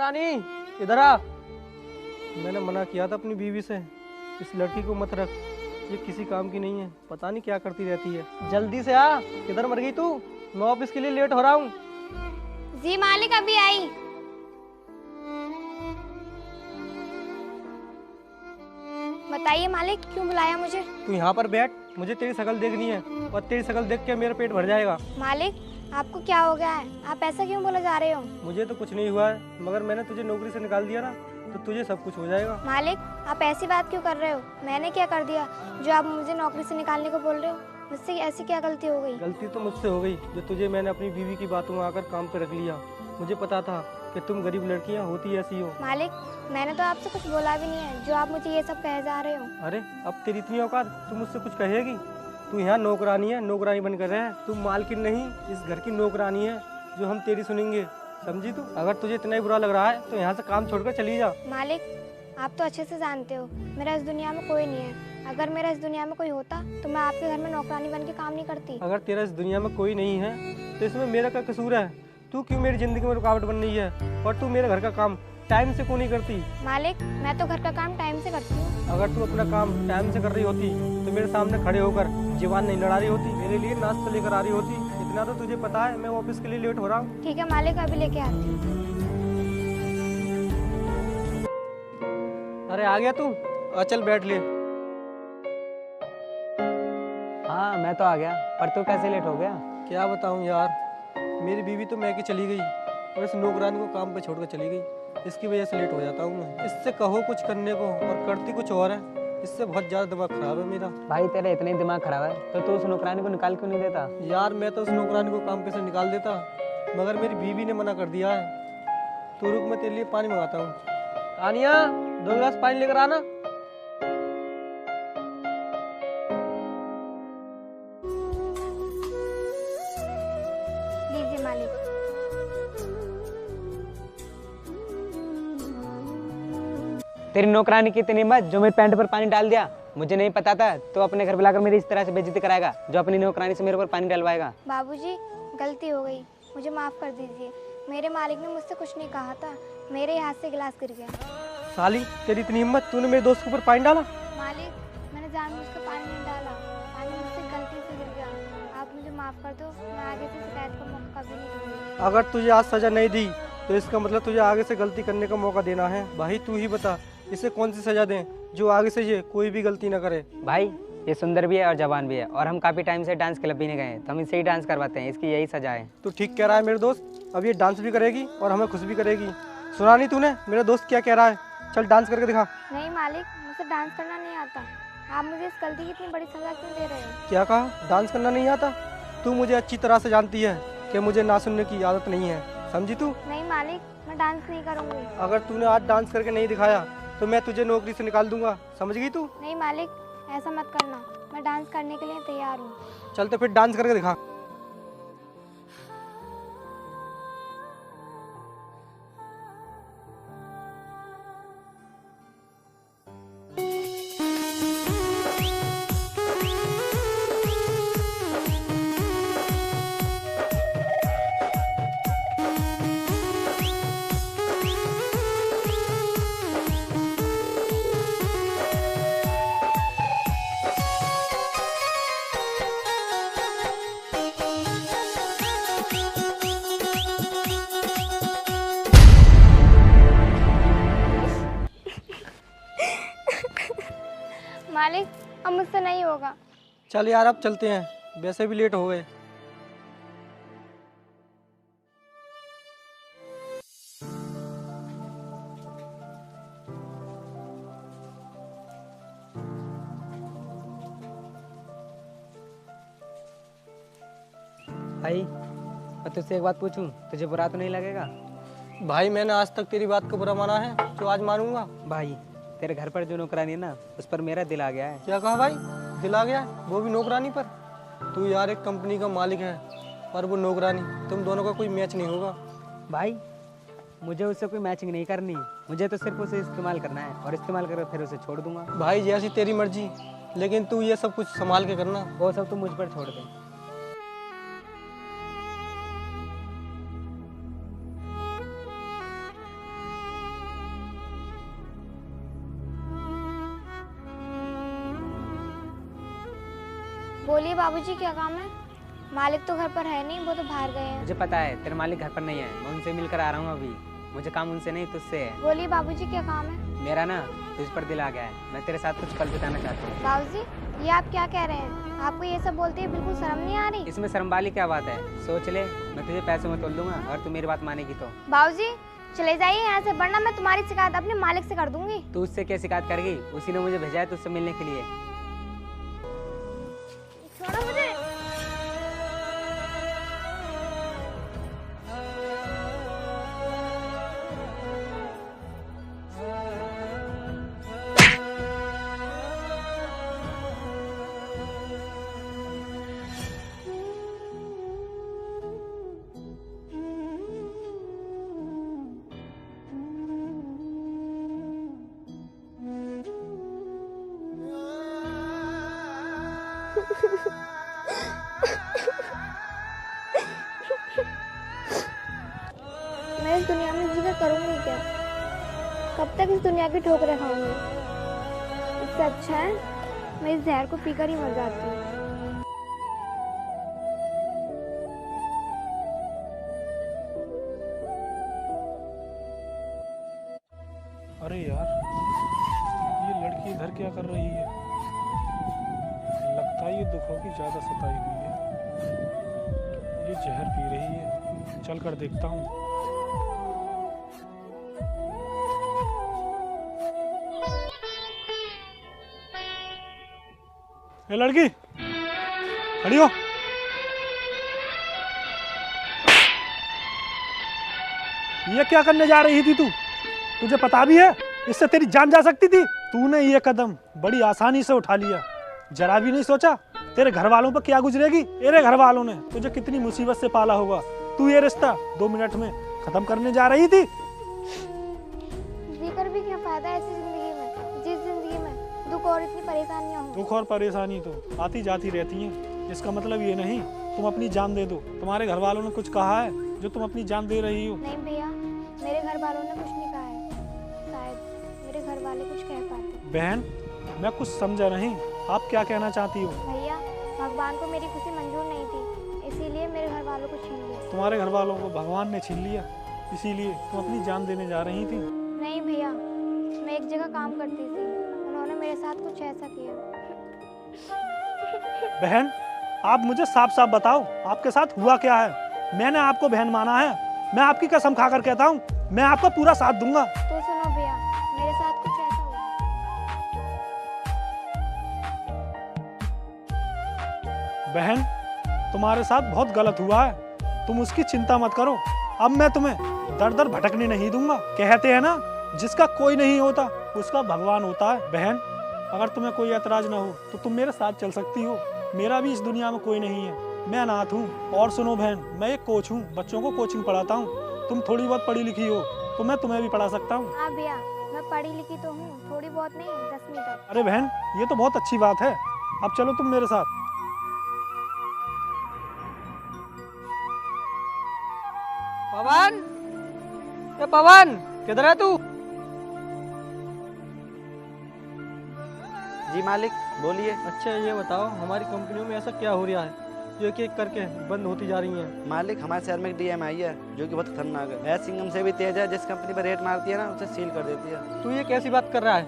रानी इधर आ। मैंने मना किया था अपनी बीवी से, इस लड़की को मत रख, ये किसी काम की नहीं है, पता नहीं क्या करती रहती है। जल्दी से आ, किधर मर गई तू? मैं ऑफिस के लिए लेट हो रहा हूँ। जी मालिक अभी आई। बताइए मालिक क्यों बुलाया मुझे? तू यहाँ पर बैठ, मुझे तेरी शक्ल देखनी है और तेरी शक्ल देख के मेरा पेट भर जाएगा। मालिक आपको क्या हो गया है? आप ऐसा क्यों बोले जा रहे हो? मुझे तो कुछ नहीं हुआ है, मगर मैंने तुझे नौकरी से निकाल दिया ना, तो तुझे सब कुछ हो जाएगा। मालिक आप ऐसी बात क्यों कर रहे हो? मैंने क्या कर दिया जो आप मुझे नौकरी से निकालने को बोल रहे हो? मुझसे ऐसी क्या गलती हो गई? गलती तो मुझसे हो गई जो तुझे मैंने अपनी बीवी की बातों में आकर काम पे रख लिया। मुझे पता था कि तुम गरीब लड़कियां होती ऐसी हो। मालिक मैंने तो आपसे कुछ बोला भी नहीं है जो आप मुझे ये सब कहे जा रहे हो। अरे अब तेरी इतनी औकात, तू मुझसे कुछ कहेगी? तू यहाँ नौकरानी है, नौकरानी बनकर रह। तू मालकिन नहीं, इस घर की नौकरानी है जो हम तेरी सुनेंगे, समझी तू? अगर तुझे इतना ही बुरा लग रहा है तो यहाँ से काम छोड़कर चली जा। मालिक आप तो अच्छे से जानते हो मेरा इस दुनिया में कोई नहीं है। अगर मेरा इस दुनिया में कोई होता तो मैं आपके घर में नौकरानी बन के काम नहीं करती। अगर तेरा इस दुनिया में कोई नहीं है तो इसमें मेरा क्या कसूर है? तू क्यों मेरी जिंदगी में रुकावट बन रही है? और तू मेरे घर का काम टाइम से क्यों नहीं करती? मालिक मैं तो घर का काम टाइम से करती हूँ। अगर तू अपना काम टाइम से कर रही होती तो मेरे सामने खड़े होकर जीवान नहीं लड़ा रही होती, मेरे लिए नाश्ता लेकर आ रही होती। इतना तो तुझे पता है, मैं ऑफिस के लिए लेट हो रहा हूँ। ठीक है मालिक अभी लेके आती हूँ। अरे आ गया तू? चल बैठ ले। हाँ मैं तो आ गया, पर तू कैसे लेट हो गया? क्या बताऊँ यार, मेरी बीवी तो मैके चली गई और इस नौकरानी को काम पे छोड़कर चली गई। इसकी वजह से लेट हो जाता हूँ मैं। इससे कहो कुछ करने को और करती कुछ और है। इससे बहुत ज़्यादा दिमाग खराब है मेरा। भाई तेरा इतना ही दिमाग खराब है तो तू उस नौकरानी को निकाल क्यों नहीं देता? यार मैं तो उस नौकरानी को काम पे से निकाल देता, मगर मेरी बीवी ने मना कर दिया है। तो रुक, मैं तेरे लिए पानी मंगाता हूँ। आनिया 2 गिलास पानी लेकर आना। लीजिए मालिक। तेरी नौकरानी की इतनी हिम्मत जो मेरे पैंट पर पानी डाल दिया। मुझे नहीं पता था तो अपने घर बुलाकर मेरी इस तरह से बेइज्जती कराएगा जो अपनी नौकरानी से मेरे ऊपर पानी डलवाएगा। बाबूजी गलती हो गई, मुझे माफ कर दीजिए। मेरे मालिक ने मुझसे कुछ नहीं कहा था, मेरे हाथ से गिलास गिर गया। साली तेरी इतनी हिम्मत, तूने मेरे दोस्त के ऊपर पानी डाला? मालिक मैंने जानबूझकर पानी नहीं डाला, पानी मुझसे गलती से गिर गया। आप मुझे माफ कर दो, मैं आगे से शिकायत का मौका कभी नहीं दूंगी। अगर तुझे आज सजा नहीं दी तो इसका मतलब तुझे आगे से गलती करने का मौका देना है। भाई तू ही बता, इसे कौन सी सजा दें जो आगे से ये कोई भी गलती ना करे। भाई ये सुंदर भी है और जवान भी है और हम काफी टाइम से डांस क्लब भी नहीं गए, तो हम इससे ही डांस करवाते हैं, इसकी यही सजा है। तू ठीक कह रहा है मेरे दोस्त, अब ये डांस भी करेगी और हमें खुश भी करेगी। सुना नहीं तूने मेरा दोस्त क्या कह रहा है? चल डांस करके दिखा। नहीं मालिक मुझसे डांस करना नहीं आता। आप मुझे इस गलती की इतनी बड़ी सजा क्यों दे रहे हो? क्या कहा? डांस करना नहीं आता? तू मुझे अच्छी तरह से जानती है कि मुझे ना सुनने की आदत नहीं है, समझी तू? नहीं मालिक मैं डांस नहीं करूंगी। अगर तूने आज डांस करके नहीं दिखाया तो मैं तुझे नौकरी से निकाल दूंगा, समझ गई तू? नहीं मालिक ऐसा मत करना, मैं डांस करने के लिए तैयार हूँ। चल तो फिर डांस करके दिखा। मालिक अब मुझसे नहीं होगा। चल यार अब चलते हैं, वैसे भी लेट हो गए। भाई मैं तुझसे एक बात पूछूं, तुझे बुरा तो नहीं लगेगा? भाई मैंने आज तक तेरी बात को बुरा माना है जो आज मानूंगा। भाई तेरे घर पर जो नौकरानी है ना, उस पर मेरा दिल आ गया है। क्या कहा भाई? दिल आ गया? वो भी नौकरानी पर? तू यार एक कंपनी का मालिक है और वो नौकरानी, तुम दोनों का कोई मैच नहीं होगा। भाई मुझे उससे कोई मैचिंग नहीं करनी, मुझे तो सिर्फ उसे इस्तेमाल करना है और इस्तेमाल कर फिर उसे छोड़ दूंगा। भाई जैसी तेरी मर्जी, लेकिन तू ये सब कुछ संभाल के करना। वो सब तू मुझ पर छोड़ दे। बोलिए बाबूजी, क्या काम है? मालिक तो घर पर है नहीं, वो तो बाहर गए हैं। मुझे पता है तेरे मालिक घर पर नहीं है, मैं उनसे मिलकर आ रहा हूँ अभी। मुझे काम उनसे नहीं तुझसे है। बोलिए बाबूजी, क्या काम है? मेरा ना तुझ पर दिल आ गया है, मैं तेरे साथ कुछ पल बिताना चाहता हूँ। बाबूजी, ये आप क्या कह रहे हैं? आपको ये सब बोलते हैं बिल्कुल शर्म नहीं आ रही? इसमें शर्म वाली क्या बात है? सोच ले, मैं तुझे पैसों में तोल दूंगा अगर तू मेरी बात मानेगी तो। बाबूजी चले जाइए यहाँ से, वरना मैं तुम्हारी शिकायत अपने मालिक से कर दूंगी। तू उससे क्या शिकायत करेगी? उसी ने मुझे भेजा है तुझसे मिलने के लिए। छोड़ो मुझे। मैं इस दुनिया में जीकर करूंगी क्या? कब तक इस दुनिया की ठोकरें खाऊंगी? इससे अच्छा है मैं इस जहर को पीकर ही मर जाती हूँ। अरे यार, ये लड़की इधर क्या कर रही है? लगता है ये दुखों की ज्यादा सताई हुई है। ये जहर पी रही है, चल कर देखता हूँ। ए लड़की, खड़ी हो। ये क्या करने जा रही थी तू? तुझे पता भी है इससे तेरी जान जा सकती थी। तूने ये कदम बड़ी आसानी से उठा लिया, जरा भी नहीं सोचा तेरे घर वालों पर क्या गुजरेगी। तेरे घर वालों ने तुझे कितनी मुसीबत से पाला होगा। तू ये रिश्ता 2 मिनट में खत्म करने जा रही थी। जीकर भी क्या फायदा ऐसी जिंदगी में, जिस जिंदगी में दुख और इतनी परेशानियां हो। दुख और परेशानी तो आती जाती रहती हैं। इसका मतलब ये नहीं तुम अपनी जान दे दो। तुम्हारे घर वालों ने कुछ कहा है जो तुम अपनी जान दे रही हो? नहीं भैया, मेरे घर वालों ने कुछ नहीं कहा है। शायद मेरे घर वाले कुछ कह पाते। बहन, मैं कुछ समझा नहीं, आप क्या कहना चाहती हो? भैया, भगवान को मेरी खुशी मंजूर नहीं थी, इसीलिए मेरे घर वालों को छीन लिया। तुम्हारे घर वालों को भगवान ने छीन लिया, इसीलिए तुम अपनी जान देने जा रही थी? नहीं भैया, मैं एक जगह काम करती थी, उन्होंने मेरे साथ कुछ ऐसा किया। बहन, आप मुझे साफ साफ बताओ आपके साथ हुआ क्या है? मैंने आपको बहन माना है, मैं आपकी कसम खाकर कहता हूँ मैं आपका पूरा साथ दूंगा। तो सुनो भैया, मेरे साथ कुछ ऐसा हुआ। बहन, तुम्हारे साथ बहुत गलत हुआ है, तुम उसकी चिंता मत करो। अब मैं तुम्हें दर दर भटकने नहीं दूंगा। कहते हैं ना, जिसका कोई नहीं होता उसका भगवान होता है। बहन, अगर तुम्हें कोई ऐतराज ना हो तो तुम मेरे साथ चल सकती हो। मेरा भी इस दुनिया में कोई नहीं है, मैं अनाथ हूँ। और सुनो बहन, मैं एक कोच हूँ, बच्चों को कोचिंग पढ़ाता हूँ। तुम थोड़ी बहुत पढ़ी लिखी हो तो मैं तुम्हें भी पढ़ा सकता हूँ। हाँ भैया, मैं पढ़ी लिखी तो हूँ, थोड़ी बहुत नहीं, 10वीं तक। अरे बहन, ये तो बहुत अच्छी बात है। अब चलो तुम मेरे साथ। पवन, ए पवन, किधर है तू? जी मालिक, बोलिए। अच्छा ये बताओ, हमारी कंपनियों में ऐसा क्या हो रहा है जो एक एक करके बंद होती जा रही हैं? मालिक, हमारे शहर में एक डीएम आई है जो कि बहुत खतरनाक है। सिंघम से भी तेज है। जिस कंपनी पर रेट मारती है ना, उसे सील कर देती है। तू ये कैसी बात कर रहा है?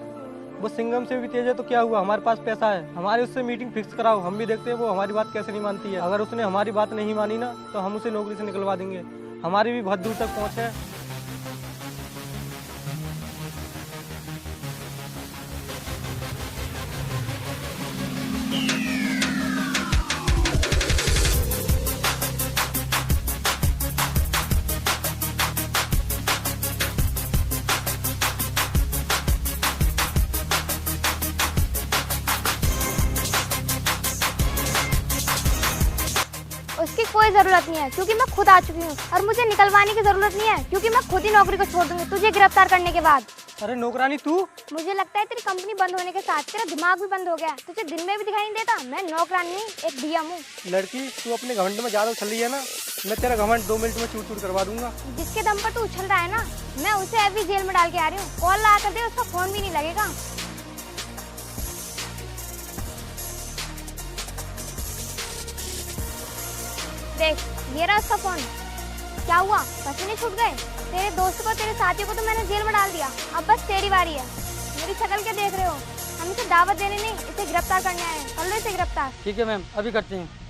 वो सिंघम से भी तेज है तो क्या हुआ, हमारे पास पैसा है, हमारे उससे मीटिंग फिक्स कराओ, हम भी देखते हैं वो हमारी बात कैसे नहीं मानती है। अगर उसने हमारी बात नहीं मानी ना तो हम उसे नौकरी से निकलवा देंगे। हमारी भी बहुत दूर तक पहुँच है। उसकी कोई जरूरत नहीं है क्योंकि मैं खुद आ चुकी हूँ, और मुझे निकलवाने की जरूरत नहीं है क्योंकि मैं खुद ही नौकरी को छोड़ दूंगी तुझे गिरफ्तार करने के बाद। अरे नौकरानी तू? मुझे लगता है तेरी कंपनी बंद होने के साथ तेरा दिमाग भी बंद हो गया। तुझे दिन में भी दिखाई नहीं देता मैं नौकरानी नहीं, एक डीएम हूँ। लड़की, तू अपने घमंड में ज्यादा उछल रही है ना, मैं तेरा घमंड 2 मिनट में चूर चूर करवा दूंगा। जिसके दम पर तू उछल रहा है ना, मैं उसे अभी जेल में डाल के आ रही हूँ। कॉल ला कर दे, उसका फोन भी नहीं लगेगा। देख ये रहा उसका फोन। क्या हुआ, पसीने छूट गए? तेरे दोस्त को, तेरे साथी को तो मैंने जेल में डाल दिया, अब बस तेरी बारी है। मेरी शक्ल क्या देख रहे हो? हम इसे दावत देने नहीं, इसे गिरफ्तार करने आए हैं। कर लो इसे गिरफ्तार। ठीक है मैम, अभी करते हैं।